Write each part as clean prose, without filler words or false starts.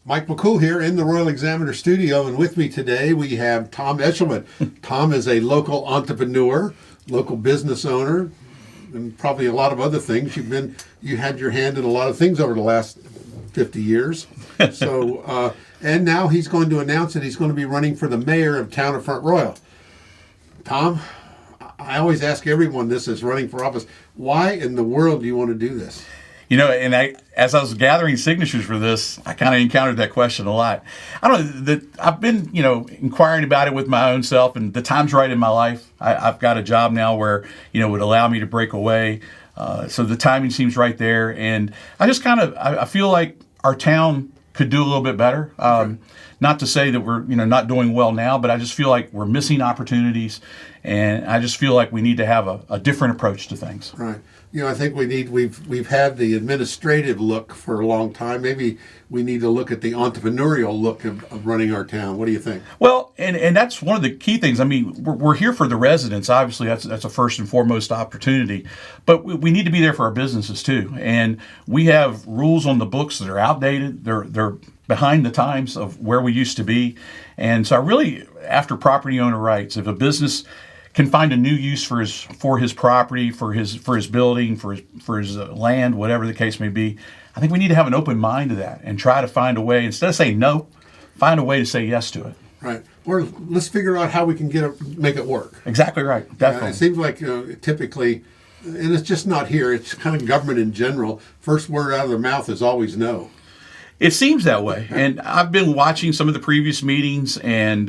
Mike McCool here in the Royal Examiner studio, and with me today we have Tom Eshelman. Tom is a local entrepreneur, local business owner, and probably a lot of other things. You had your hand in a lot of things over the last 50 years. So, and now he's going to announce that he's going to be running for the mayor of town of Front Royal. Tom, I always ask everyone this is running for office. Why in the world do you want to do this? You know, and as I was gathering signatures for this, I kind of encountered that question a lot. I don't know, I've been, inquiring about it with my own self, and the time's right in my life. I've got a job now where, would allow me to break away. So the timing seems right there. And I just I feel like our town could do a little bit better. Not to say that we're, not doing well now, but I just feel like we're missing opportunities. And I just feel like we need to have a different approach to things. Right. I think we've had the administrative look for a long time. Maybe we need to look at the entrepreneurial look of running our town. What do you think? Well, and that's one of the key things. I mean, we're here for the residents. Obviously, that's a first and foremost opportunity. But we need to be there for our businesses too. And we have rules on the books that are outdated. They're behind the times of where we used to be. And so I really, after property owner rights, if a business can find a new use for his property, for his building, for his land, whatever the case may be, I think we need to have an open mind to that and try to find a way, instead of saying no, find a way to say yes to it. Right. Or let's figure out how we can make it work. Exactly right. Definitely. It seems like typically, and it's just not here, it's kind of government in general, first word out of their mouth is always no. It seems that way. And I've been watching some of the previous meetings, and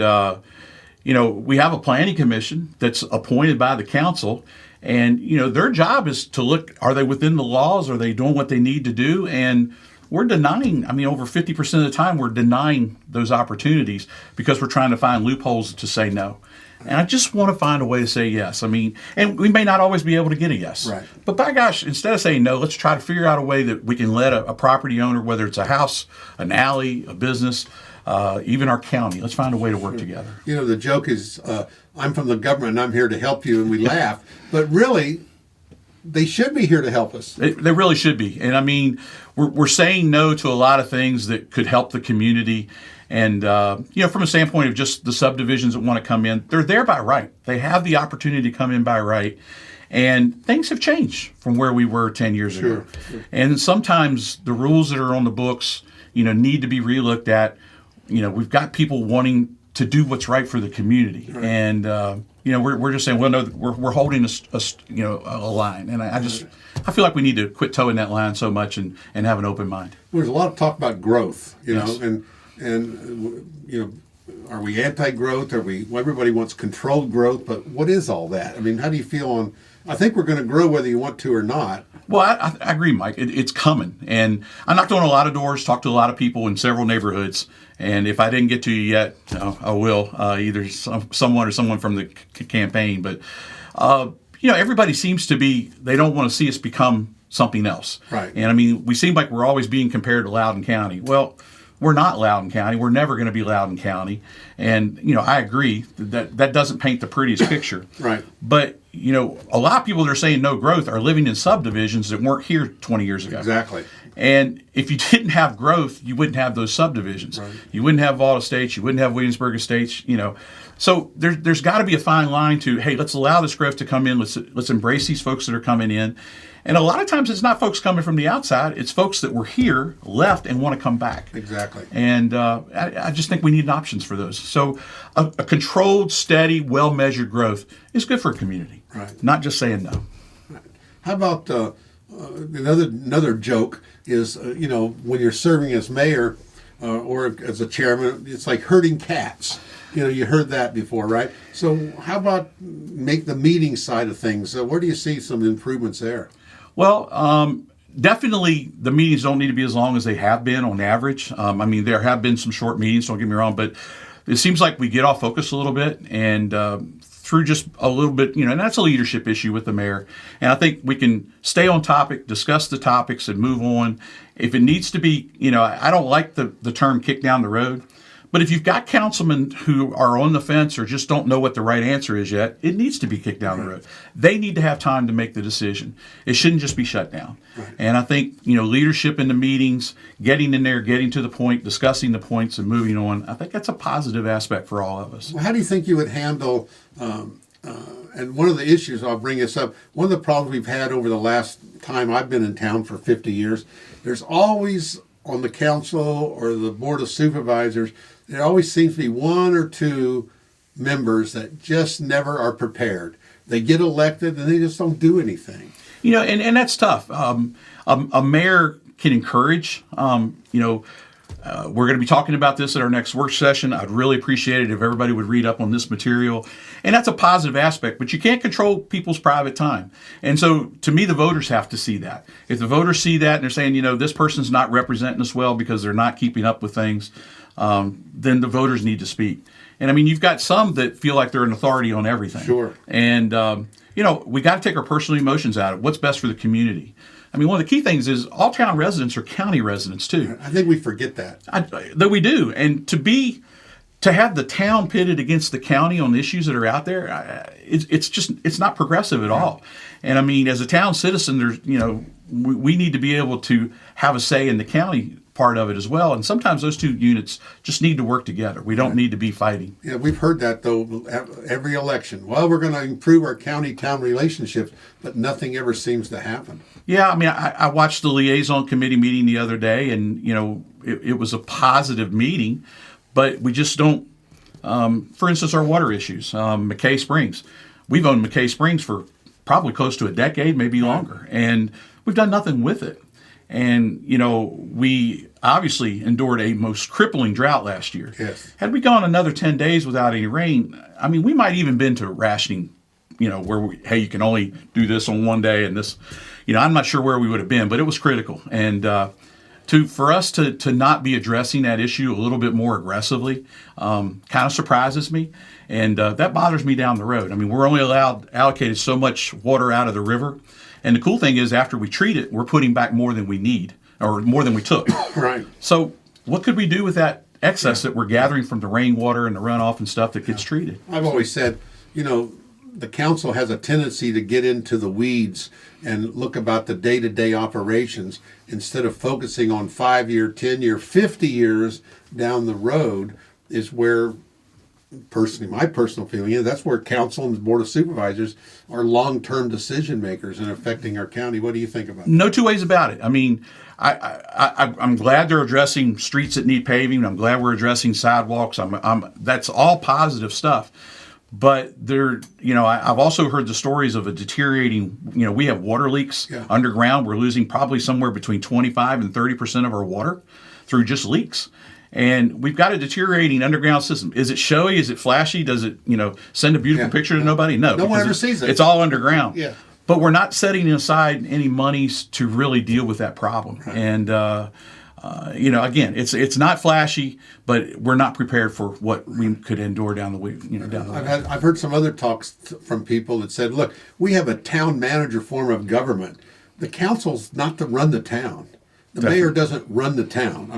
we have a planning commission that's appointed by the council, and their job is to look, are they within the laws? Are they doing what they need to do? And we're denying, over 50% of the time we're denying those opportunities because we're trying to find loopholes to say no. And I just want to find a way to say yes. And we may not always be able to get a yes. Right. But by gosh, instead of saying no, let's try to figure out a way that we can let a property owner, whether it's a house, an alley, a business, even our county, let's find a way to work together. The joke is, I'm from the government and I'm here to help you, and we laugh. But really, they should be here to help us. They really should be. And we're saying no to a lot of things that could help the community. And, from a standpoint of just the subdivisions that want to come in, they're there by right. They have the opportunity to come in by right. And things have changed from where we were 10 years ago. Sure. And sometimes the rules that are on the books, need to be relooked at. We've got people wanting to do what's right for the community. Right. And, we're just saying, well, no, we're holding a line. And I feel like we need to quit towing that line so much and have an open mind. There's a lot of talk about growth, Yes. and are we anti-growth? Everybody wants controlled growth, but what is all that? How do you feel on, I think we're going to grow whether you want to or not. Well, I agree, Mike. It's coming. And I knocked on a lot of doors, talked to a lot of people in several neighborhoods. And if I didn't get to you yet, I will, either someone or someone from the campaign. But, everybody seems to they don't want to see us become something else. Right. And we seem like we're always being compared to Loudoun County. Well, we're not Loudoun County. We're never going to be Loudoun County. And, I agree that doesn't paint the prettiest picture. Right. But, a lot of people that are saying no growth are living in subdivisions that weren't here 20 years ago. Exactly. And if you didn't have growth, you wouldn't have those subdivisions. Right. You wouldn't have Vault Estates. You wouldn't have Williamsburg Estates. So there's got to be a fine line to, hey, let's allow this growth to come in. Let's embrace these folks that are coming in. And a lot of times it's not folks coming from the outside. It's folks that were here, left, and want to come back. Exactly. And I just think we need options for those. So a controlled, steady, well-measured growth is good for a community. Right. Not just saying no. Right. How about another joke is, when you're serving as mayor or as a chairman, it's like herding cats. You heard that before, right? So how about make the meeting side of things? Where do you see some improvements there? Well, definitely the meetings don't need to be as long as they have been on average. There have been some short meetings, don't get me wrong, but it seems like we get off focus a little bit, and through just a little bit, and that's a leadership issue with the mayor. And I think we can stay on topic, discuss the topics, and move on. If it needs to be, I don't like the term kick down the road, But if you've got councilmen who are on the fence or just don't know what the right answer is yet, it needs to be kicked down the road. They need to have time to make the decision. It shouldn't just be shut down. And I think, leadership in the meetings, getting in there, getting to the point, discussing the points and moving on, I think that's a positive aspect for all of us. Well, how do you think you would handle, and one of the issues, I'll bring this up, one of the problems we've had over the last time I've been in town for 50 years, there's always on the council or the board of supervisors, there always seems to be one or two members that just never are prepared. They get elected and they just don't do anything. And that's tough. A mayor can encourage. We're going to be talking about this at our next work session. I'd really appreciate it if everybody would read up on this material. And that's a positive aspect, but you can't control people's private time. And so to me, the voters have to see that. If the voters see that and they're saying, this person's not representing us well because they're not keeping up with things, then the voters need to speak. And you've got some that feel like they're an authority on everything. Sure. And, we got to take our personal emotions out of it. What's best for the community? One of the key things is all town residents are county residents too. I think we forget that. That we do. And to have the town pitted against the county on issues that are out there, it's not progressive at all. And as a town citizen, we need to be able to have a say in the county part of it as well. And sometimes those two units just need to work together. We don't need to be fighting. Yeah, we've heard that though every election. Well, we're going to improve our county-town relationships, but nothing ever seems to happen. Yeah, I watched the liaison committee meeting the other day, and it was a positive meeting, but we just don't. For instance, our water issues, McKay Springs. We've owned McKay Springs for probably close to a decade, maybe longer, and we've done nothing with it. And, we obviously endured a most crippling drought last year. Yes. Had we gone another 10 days without any rain, we might even been to rationing, where you can only do this on one day and this, I'm not sure where we would have been, but it was critical. And for us to not be addressing that issue a little bit more aggressively kind of surprises me. And that bothers me down the road. We're only allocated so much water out of the river. And the cool thing is, after we treat it, we're putting back more than we need, or more than we took. Right. So what could we do with that excess that we're gathering from the rainwater and the runoff and stuff that gets treated? I've always said, the council has a tendency to get into the weeds and look about the day-to-day operations instead of focusing on 5-year, 10-year, 50 years down the road is where, personally, my personal feeling is that's where council and the board of supervisors are long-term decision makers in affecting our county. What do you think about that? No two ways about it. I'm glad they're addressing streets that need paving. I'm glad we're addressing sidewalks. That's all positive stuff. But I've also heard the stories of a deteriorating, we have water leaks underground. We're losing probably somewhere between 25 and 30% of our water through just leaks. And we've got a deteriorating underground system. Is it showy? Is it flashy? Does it, send a beautiful picture to nobody? No. No one ever sees it. It's all underground. Yeah. But we're not setting aside any monies to really deal with that problem. Right. And, again, it's not flashy, but we're not prepared for what we could endure down the way. Down the way. I've heard some other talks from people that said, look, we have a town manager form of government. The council's not to run the town. The mayor doesn't run the town.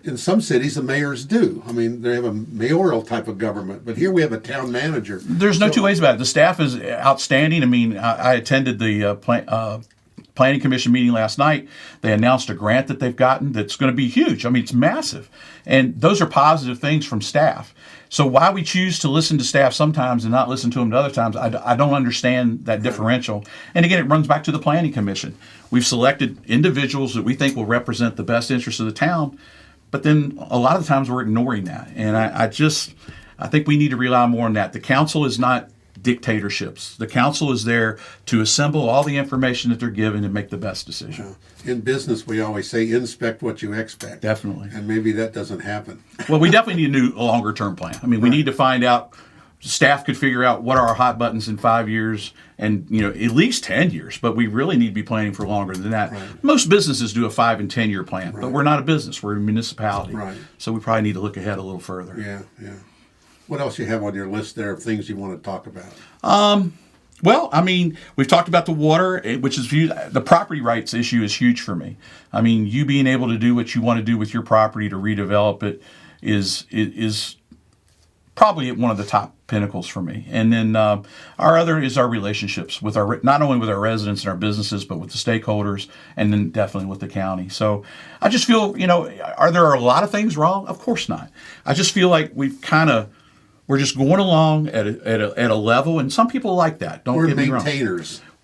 In some cities, the mayors do. They have a mayoral type of government, but here we have a town manager. There's no two ways about it. The staff is outstanding. I attended the Planning Commission meeting last night. They announced a grant that they've gotten that's going to be huge. It's massive. And those are positive things from staff. So why we choose to listen to staff sometimes and not listen to them at other times, I don't understand that differential. And again, it runs back to the Planning Commission. We've selected individuals that we think will represent the best interests of the town, but then a lot of the times we're ignoring that. And I think we need to rely more on that. The council is not dictatorships. The council is there to assemble all the information that they're given and make the best decision. In business, we always say, inspect what you expect. Definitely. And maybe that doesn't happen. Well, we definitely need a new longer-term plan. We need to find out, staff could figure out what are our hot buttons in 5 years and, at least 10 years, but we really need to be planning for longer than that. Right. Most businesses do a 5 and 10 year plan, but we're not a business. We're a municipality. Right. So we probably need to look ahead a little further. Yeah. What else you have on your list there of things you want to talk about? Well, we've talked about the water, which is huge. The property rights issue is huge for me. You being able to do what you want to do with your property to redevelop it, is probably at one of the top pinnacles for me. And then our other is our relationships with not only with our residents and our businesses, but with the stakeholders, and then definitely with the county. So I just feel, are there a lot of things wrong? Of course not. I just feel like we're just going along at a level, and some people like that. Don't get me wrong.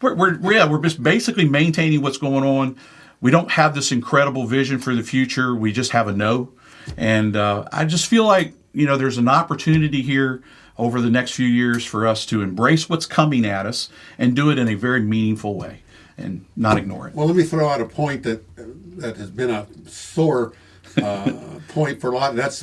We're just basically maintaining what's going on. We don't have this incredible vision for the future. We just have a no. And I just feel like, there's an opportunity here over the next few years for us to embrace what's coming at us and do it in a very meaningful way and not ignore it. Well, let me throw out a point that has been a sore point for a lot. That's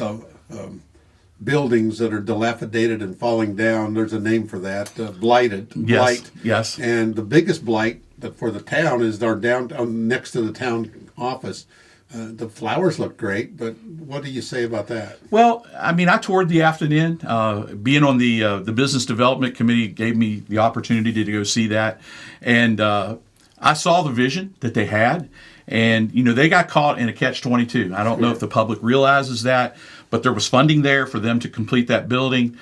buildings that are dilapidated and falling down. There's a name for that, blighted. Yes, blight. yes. And the biggest blight for the town is our downtown, next to the town office. The flowers look great, but what do you say about that? Well, I mean, I toured the Afton Inn. Being on the business development committee gave me the opportunity to go see that, and I saw the vision that they had, and they got caught in a catch-22. I don't know if the public realizes that, but there was funding there for them to complete that building.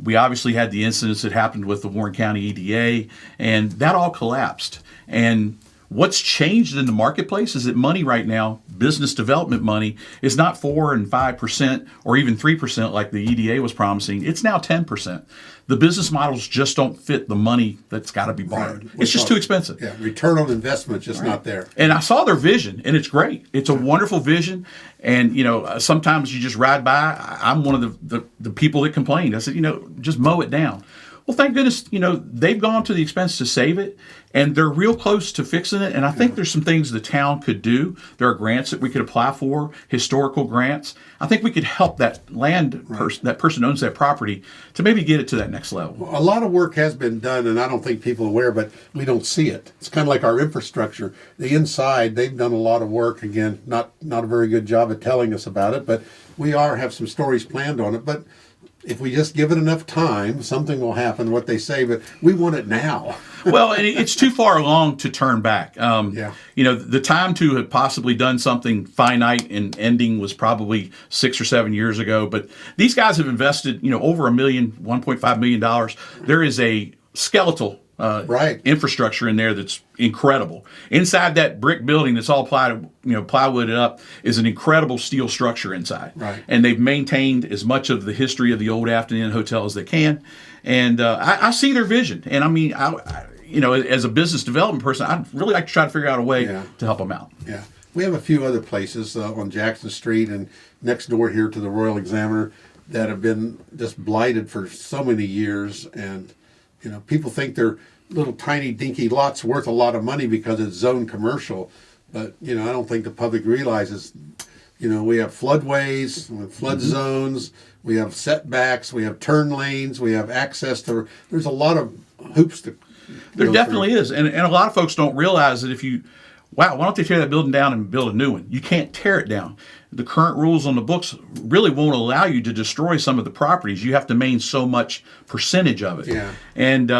We obviously had the incidents that happened with the Warren County EDA, and that all collapsed. And what's changed in the marketplace is that money right now, business development money, is not 4 and 5% or even 3% like the EDA was promising. It's now 10%. The business models just don't fit the money that's got to be borrowed. Right. It's just too expensive. Yeah, return on investment just not there. And I saw their vision, and it's great. It's a wonderful vision. And sometimes you just ride by. I'm one of the people that complained. I said, just mow it down. Well, thank goodness, they've gone to the expense to save it, and they're real close to fixing it. And I think there's some things the town could do. There are grants that we could apply for, historical grants. I think we could help that person, that person owns that property, to maybe get it to that next level. Well, a lot of work has been done, and I don't think people are aware, but we don't see it. It's kind of like our infrastructure. The inside, they've done a lot of work. Again, not a very good job at telling us about it, but we have some stories planned on it. But if we just give it enough time, something will happen, what they say, but we want it now. Well, and it's too far along to turn back. The time to have possibly done something finite and ending was probably 6 or 7 years ago, but these guys have invested, over $1.5 million. There is a skeletal infrastructure in there that's incredible. Inside that brick building that's all plywooded up is an incredible steel structure inside. Right. And they've maintained as much of the history of the old Afton Inn Hotel as they can. And I see their vision. And I mean, as a business development person, I'd really like to try to figure out a way to help them out. Yeah. We have a few other places on Jackson Street and next door here to the Royal Examiner that have been just blighted for so many years. And people think they're little tiny dinky lots worth a lot of money because it's zoned commercial. But, I don't think the public realizes, we have floodways, we have flood zones, we have setbacks, we have turn lanes, we have access to, there's a lot of hoops to There definitely is. And a lot of folks don't realize that why don't they tear that building down and build a new one? You can't tear it down. The current rules on the books really won't allow you to destroy some of the properties. You have to maintain so much percentage of it. Yeah. And,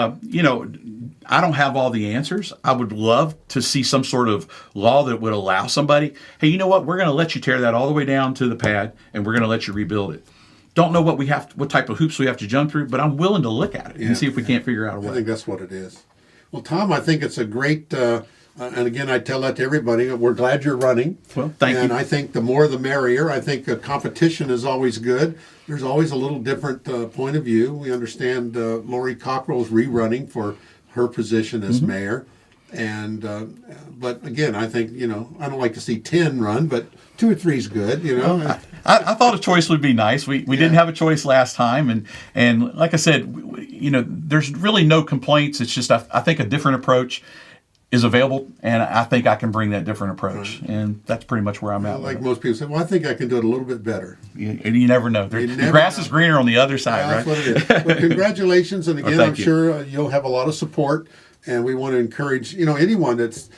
I don't have all the answers. I would love to see some sort of law that would allow somebody, hey, you know what? We're going to let you tear that all the way down to the pad, and we're going to let you rebuild it. Don't know what type of hoops we have to jump through, but I'm willing to look at it and see if we can't figure out a way. I think that's what it is. Well, Tom, I think it's a great, and again, I tell that to everybody, we're glad you're running. Well, thank you. And I think the more the merrier. I think competition is always good. There's always a little different point of view. We understand Lori Cockrell's rerunning for her position as mayor. And but again, I think, I don't like to see 10 run, but 2 or 3 is good, I thought a choice would be nice. We didn't have a choice last time, and like I said, there's really no complaints. It's just I think a different approach is available, and I think I can bring that different approach, and that's pretty much where I'm at. Like most people say, well, I think I can do it a little bit better. And you never know. The grass is greener on the other side, right? That's what it is. Well, congratulations, and again, Well, I'm sure you'll have a lot of support, and we want to encourage, anyone that's,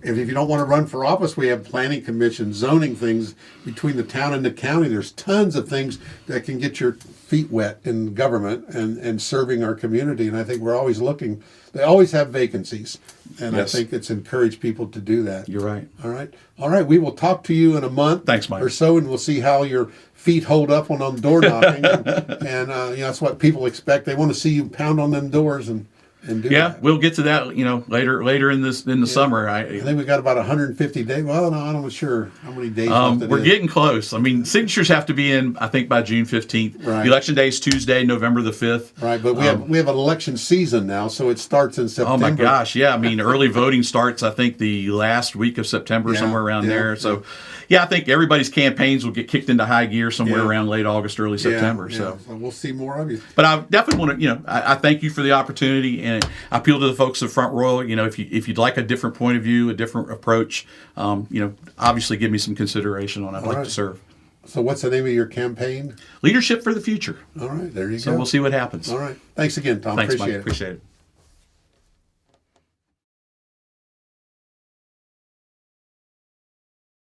if you don't want to run for office, we have planning commission, zoning things between the town and the county. There's tons of things that can get your feet wet in government and serving our community. And I think we're always looking. They always have vacancies, and Yes. I think it's encouraged people to do that. You're right. All right. All right. We will talk to you in a month Thanks, Mike. or so, and we'll see how your feet hold up when on door knocking. and that's what people expect. They want to see you pound on them doors and do Yeah, that. we'll get to that, later in the summer. I think we got about 150 days. Well, no, I'm not sure how many days left. We're getting close. I mean, signatures have to be in, I think, by June 15th. Right. Election day is Tuesday, November the 5th. Right, but we have an election season now, so it starts in September. Oh my gosh, yeah. I mean, early voting starts, I think, the last week of September, Yeah, somewhere around yeah, there. So, I think everybody's campaigns will get kicked into high gear somewhere Yeah. around late August, early Yeah, September. yeah. So, we'll see more of you. but I definitely want to, I thank you for the opportunity, and I appeal to the folks of Front Royal. If you'd like a different point of view, a different approach, obviously give me some consideration on. I'd like right. to serve. So what's the name of your campaign? Leadership for the Future. All right, there you So go. we'll see what happens. All right. Thanks again, Tom. Thanks, Appreciate Mike. it. Appreciate it.